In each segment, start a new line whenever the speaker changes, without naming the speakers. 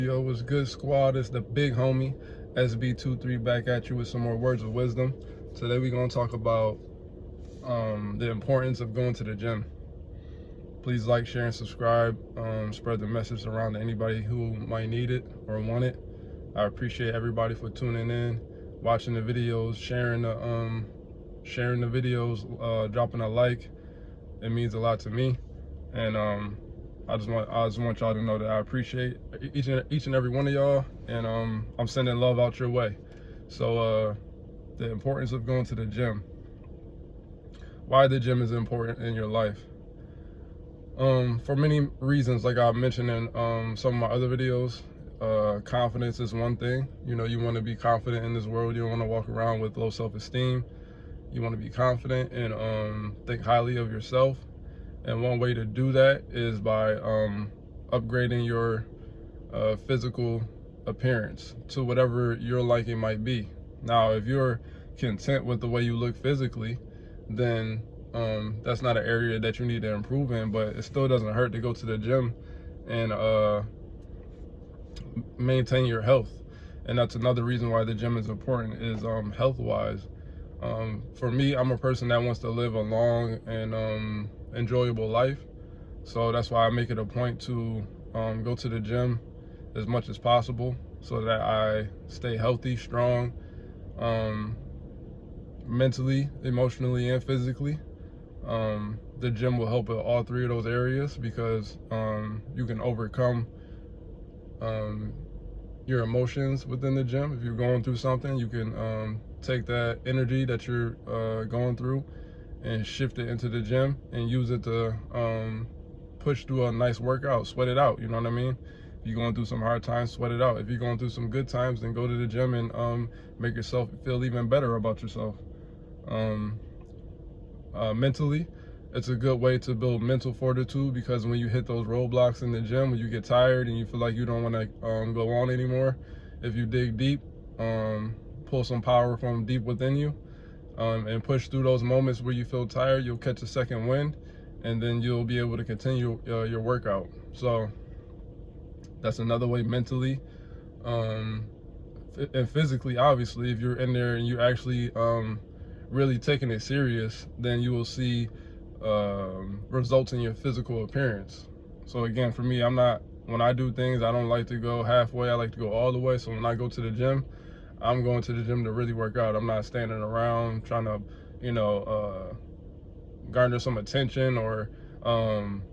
Yo, what's good, squad? It's the big homie SB23 back at you with some more words of wisdom. Today we're gonna talk about the importance of going to the gym. Please like, share, and subscribe. Spread the message around to anybody who might need it or want it. I appreciate everybody for tuning in, watching the videos, sharing the videos, dropping a like. It means a lot to me, and I just want y'all to know that I appreciate each and every one of y'all, and I'm sending love out your way. So the importance of going to the gym. Why the gym is important in your life. For many reasons, like I mentioned in some of my other videos. Confidence is one thing. You know, you want to be confident in this world. You don't want to walk around with low self-esteem. You want to be confident and think highly of yourself. And one way to do that is by upgrading your physical appearance to whatever your liking might be. Now, if you're content with the way you look physically, then that's not an area that you need to improve in, but it still doesn't hurt to go to the gym and maintain your health. And that's another reason why the gym is important, is health-wise. For me, I'm a person that wants to live a long and enjoyable life, so that's why I make it a point to go to the gym as much as possible so that I stay healthy, strong, mentally, emotionally, and physically. The gym will help with all three of those areas because you can overcome your emotions within the gym. If you're going through something, you can take that energy that you're going through and shift it into the gym and use it to push through a nice workout, sweat it out, you know what I mean? If you're going through some hard times, sweat it out. If you're going through some good times, then go to the gym and make yourself feel even better about yourself. Mentally, it's a good way to build mental fortitude, because when you hit those roadblocks in the gym, when you get tired and you feel like you don't want to go on anymore, if you dig deep, pull some power from deep within you, and push through those moments where you feel tired, you'll catch a second wind, and then you'll be able to continue your workout. So that's another way mentally. And physically, obviously, if you're in there and you're actually really taking it serious, then you will see results in your physical appearance. So again, for me, when I do things, I don't like to go halfway. I like to go all the way. So when I go to the gym, I'm going to the gym to really work out. I'm not standing around trying to, garner some attention or, trying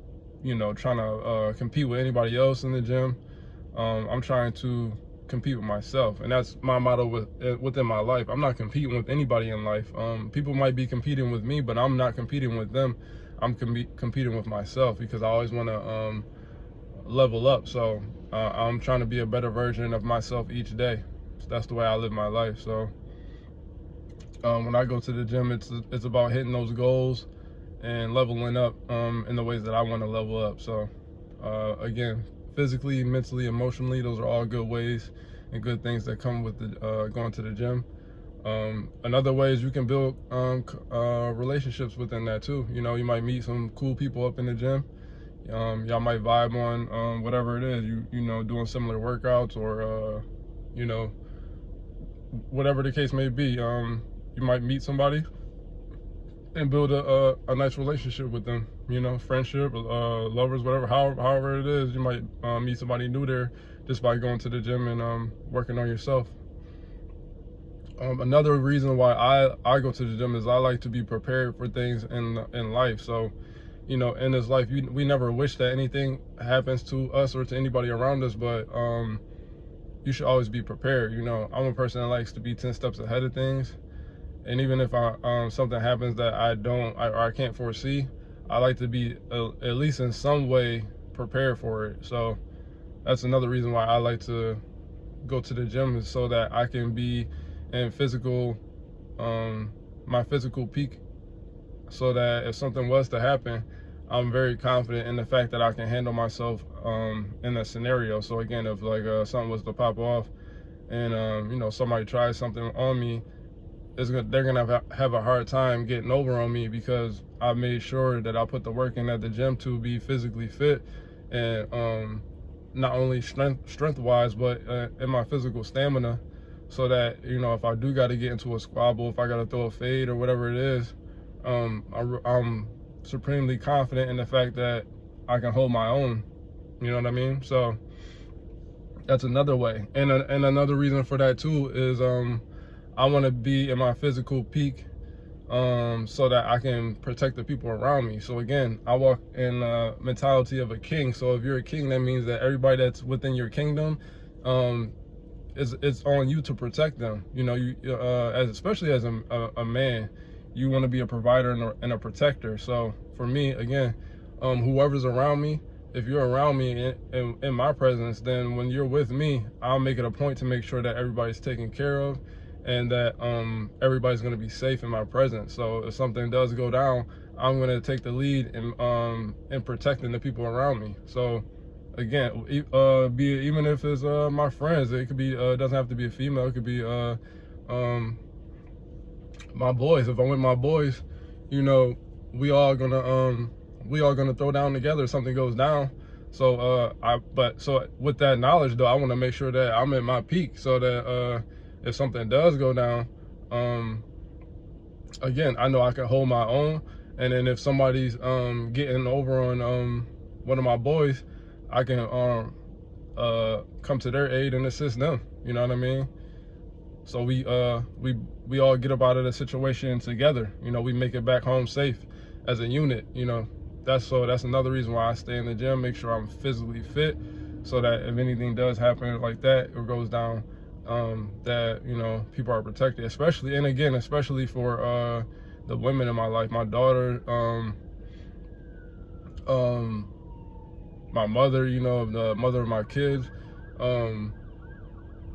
to compete with anybody else in the gym. I'm trying to compete with myself, and that's my motto within my life. I'm not competing with anybody in life. People might be competing with me, but I'm not competing with them. I'm competing with myself, because I always want to level up. So I'm trying to be a better version of myself each day. So that's the way I live my life. So when I go to the gym, it's about hitting those goals and leveling up in the ways that I want to level up. So again, physically, mentally, emotionally, those are all good ways and good things that come with the going to the gym. Another way is you can build relationships within that too. You know, you might meet some cool people up in the gym. Y'all might vibe on whatever it is, you know, doing similar workouts, or whatever the case may be. You might meet somebody and build a nice relationship with them, friendship, lovers, whatever, however it is. You might meet somebody new there just by going to the gym and working on yourself. Another reason why I go to the gym is I like to be prepared for things in life. So, in this life, we never wish that anything happens to us or to anybody around us, but you should always be prepared. I'm a person that likes to be 10 steps ahead of things. And even if something happens that I can't foresee, I like to be at least in some way prepared for it. So that's another reason why I like to go to the gym, is so that I can be in my physical peak, so that if something was to happen, I'm very confident in the fact that I can handle myself in that scenario. So again, if something was to pop off and somebody tries something on me, they're gonna have a hard time getting over on me, because I made sure that I put the work in at the gym to be physically fit and not only strength wise, but in my physical stamina, so that, you know, if I do got to get into a squabble, if I got to throw a fade or whatever it is, I'm supremely confident in the fact that I can hold my own. You know what I mean? So that's another way. And another reason for that too is I want to be in my physical peak, so that I can protect the people around me. So again, I walk in the mentality of a king. So if you're a king, that means that everybody that's within your kingdom, it's on you to protect them. You know, you especially as a man, you want to be a provider and a protector. So for me, again, whoever's around me, if you're around me in my presence, then when you're with me, I'll make it a point to make sure that everybody's taken care of, and that everybody's going to be safe in my presence. So if something does go down, I'm going to take the lead in protecting the people around me. So again, even if it's my friends, it could be doesn't have to be a female. It could be my boys. If I'm with my boys, you know, we all gonna throw down together if something goes down. So so with that knowledge though, I want to make sure that I'm at my peak, so that if something does go down, again, I know I can hold my own. And then if somebody's getting over on one of my boys, I can come to their aid and assist them. You know what I mean? So we all get up out of the situation together. You know, we make it back home safe as a unit. You know, that's another reason why I stay in the gym, make sure I'm physically fit, so that if anything does happen like that or goes down, that, you know, people are protected. Especially for the women in my life, my daughter, my mother, you know, the mother of my kids,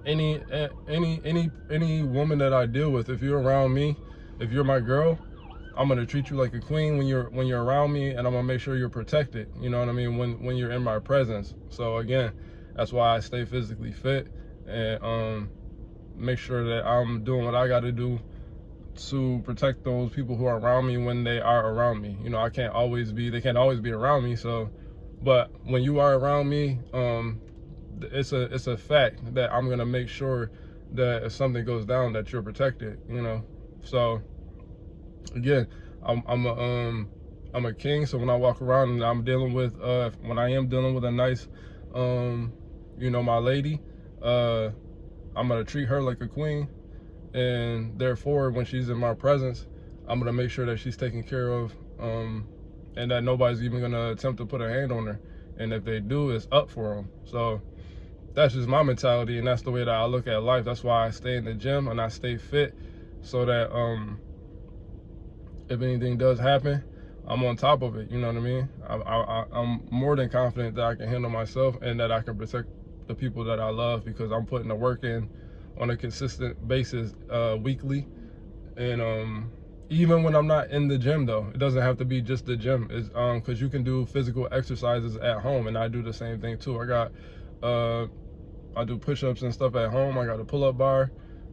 any woman that I deal with. If you're around me, if you're my girl, I'm gonna treat you like a queen when you're around me, and I'm gonna make sure you're protected. You know what I mean? When you're in my presence. So again, that's why I stay physically fit, and make sure that I'm doing what I got to do to protect those people who are around me when they are around me. You know, they can't always be around me. So, but when you are around me, it's a fact that I'm gonna make sure that if something goes down, that you're protected. You know, so again, I'm a king. So when I walk around and I'm dealing with when I am dealing with a nice, you know, my lady, I'm gonna treat her like a queen, and therefore when she's in my presence, I'm gonna make sure that she's taken care of, and that nobody's even gonna attempt to put a hand on her. And if they do, it's up for them. So that's just my mentality, and that's the way that I look at life. That's why I stay in the gym and I stay fit, so that if anything does happen, I'm on top of it. You know what I mean? I'm more than confident that I can handle myself and that I can protect the people that I love, because I'm putting the work in on a consistent basis, weekly. And even when I'm not in the gym though, it doesn't have to be just the gym. It's because you can do physical exercises at home, and I do the same thing too. I do push-ups and stuff at home. I got a pull-up bar.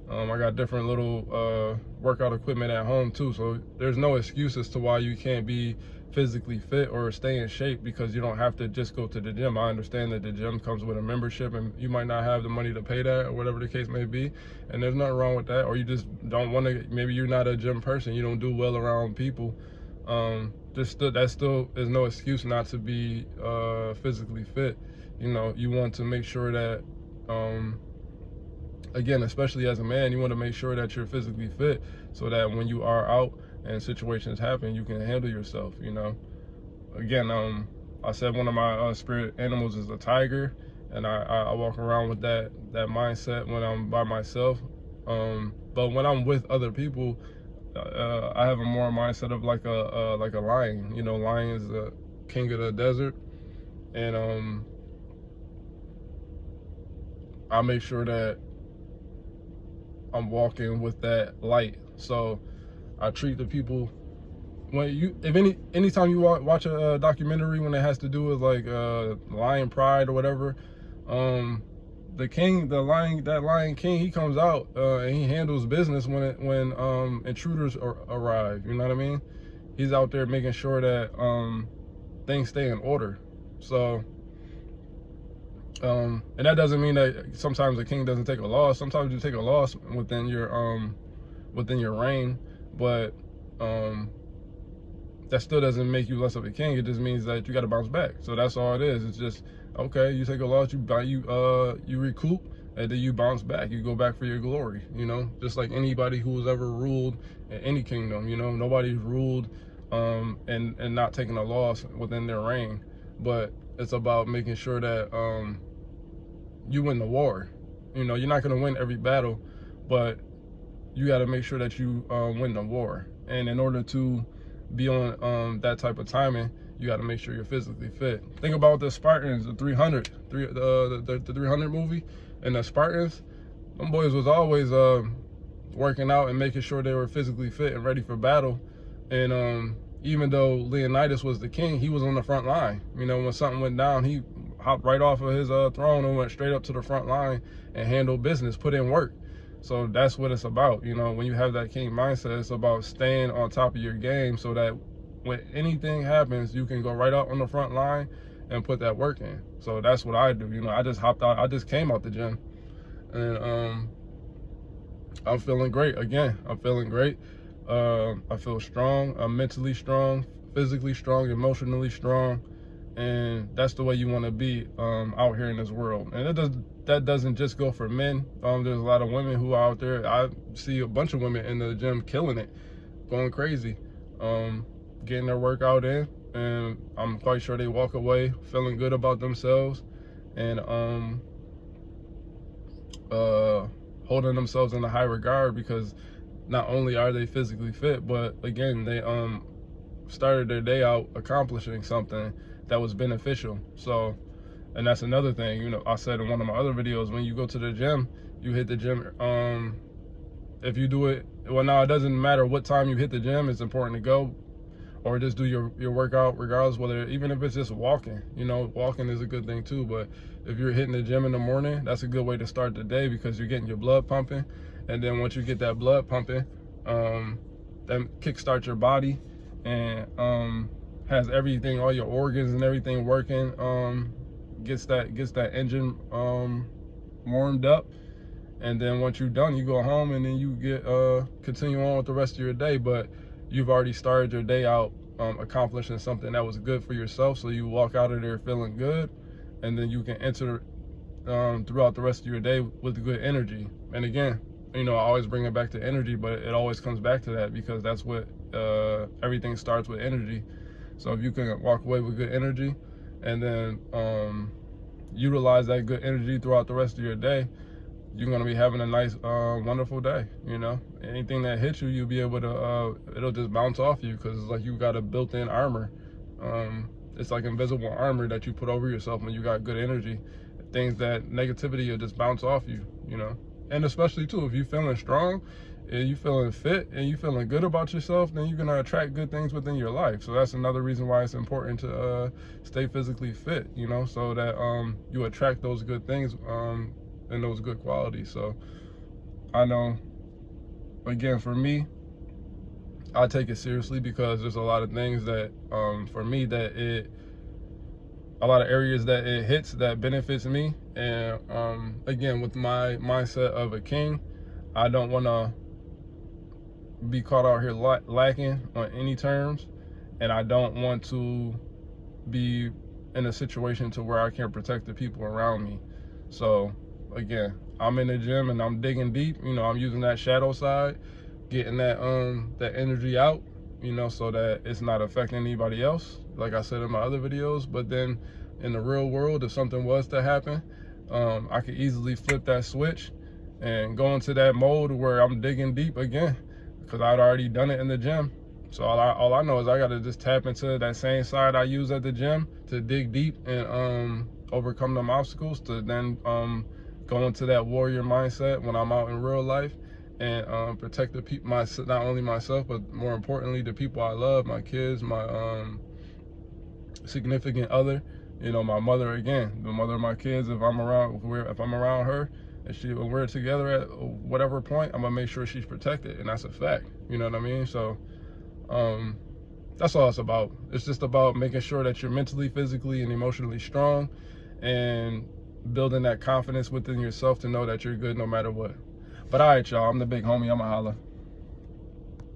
I got different little workout equipment at home too. So there's no excuses to why you can't be physically fit or stay in shape, because you don't have to just go to the gym. I understand that the gym comes with a membership, and you might not have the money to pay that, or whatever the case may be, and there's nothing wrong with that. Or you just don't want to, maybe you're not a gym person, you don't do well around people. That still is no excuse not to be physically fit. You know, you want to make sure that again, especially as a man, you want to make sure that you're physically fit, so that when you are out and situations happen, you can handle yourself. You know, again, I said one of my spirit animals is a tiger, and I walk around with that mindset when I'm by myself. But when I'm with other people, I have a more mindset of like a lion. You know, lion is the king of the desert, and I make sure that I'm walking with that light. So I treat the people, anytime you watch a documentary when it has to do with like lion pride or whatever, that lion king, he comes out and he handles business when intruders arrive. You know what I mean? He's out there making sure that things stay in order. So And that doesn't mean that sometimes a king doesn't take a loss. Sometimes you take a loss within your reign, but that still doesn't make you less of a king. It just means that you got to bounce back. So that's all it is. It's just, okay, you take a loss, you recoup, and then you bounce back. You go back for your glory, you know, just like anybody who's ever ruled in any kingdom, you know, nobody's ruled and not taking a loss within their reign. But it's about making sure that you win the war. You know, you're not going to win every battle, but you got to make sure that you win the war. And in order to be on that type of timing, you got to make sure you're physically fit. Think about the Spartans, the 300 movie, and the Spartans. Them boys was always working out and making sure they were physically fit and ready for battle. And even though Leonidas was the king, he was on the front line. You know, when something went down, he hopped right off of his throne and went straight up to the front line and handled business, put in work. So that's what it's about. You know, when you have that king mindset, it's about staying on top of your game so that when anything happens, you can go right out on the front line and put that work in. So that's what I do. You know, I just hopped out. I just came out the gym, and I'm feeling great. Again, I'm feeling great. I feel strong. I'm mentally strong, physically strong, emotionally strong. And that's the way you want to be out here in this world. And that doesn't just go for men. There's a lot of women who are out there. I see a bunch of women in the gym killing it, going crazy, getting their workout in. And I'm quite sure they walk away feeling good about themselves and holding themselves in a high regard, because not only are they physically fit, but again, they started their day out accomplishing something that was beneficial. So, and that's another thing, you know, I said in one of my other videos, when you go to the gym, you hit the gym, if you do it, well, now it doesn't matter what time you hit the gym, it's important to go or just do your workout regardless, whether, even if it's just walking. You know, walking is a good thing too, but if you're hitting the gym in the morning, that's a good way to start the day, because you're getting your blood pumping. And then once you get that blood pumping, that kickstarts your body and has everything, all your organs and everything working, gets that engine warmed up. And then once you're done, you go home and then you get continue on with the rest of your day. But you've already started your day out accomplishing something that was good for yourself, so you walk out of there feeling good, and then you can enter throughout the rest of your day with good energy. And again, you know, I always bring it back to energy, but it always comes back to that, because that's what everything starts with, energy. So if you can walk away with good energy and then utilize that good energy throughout the rest of your day, you're going to be having a nice, wonderful day. You know, anything that hits you, you'll be able to, it'll just bounce off you, because it's like you got a built-in armor. It's like invisible armor that you put over yourself when you got good energy. Things that negativity will just bounce off you, you know. And especially too, if you're feeling strong and you feeling fit and you feeling good about yourself, then you're going to attract good things within your life. So that's another reason why it's important to stay physically fit, you know, so that you attract those good things and those good qualities. So I know, again, for me, I take it seriously, because there's a lot of things that for me, that a lot of areas that it hits that benefits me. And again, with my mindset of a king, I don't want to be caught out here lacking on any terms, and I don't want to be in a situation to where I can't protect the people around me. So again, I'm in the gym and I'm digging deep. You know, I'm using that shadow side, getting that that energy out, you know, so that it's not affecting anybody else, like I said in my other videos. But then in the real world, if something was to happen, I could easily flip that switch and go into that mode where I'm digging deep again, because I'd already done it in the gym. So all I know is I got to just tap into that same side I use at the gym to dig deep and overcome them obstacles, to then go into that warrior mindset when I'm out in real life, and protect the people, not only myself, but more importantly, the people I love, my kids, my significant other, you know, my mother, again, the mother of my kids. If I'm around her, and when we're together at whatever point, I'm gonna make sure she's protected, and that's a fact. You know what I mean? So that's all it's about. It's just about making sure that you're mentally, physically, and emotionally strong, and building that confidence within yourself to know that you're good no matter what. But all right, y'all, I'm the big homie. I'ma holla.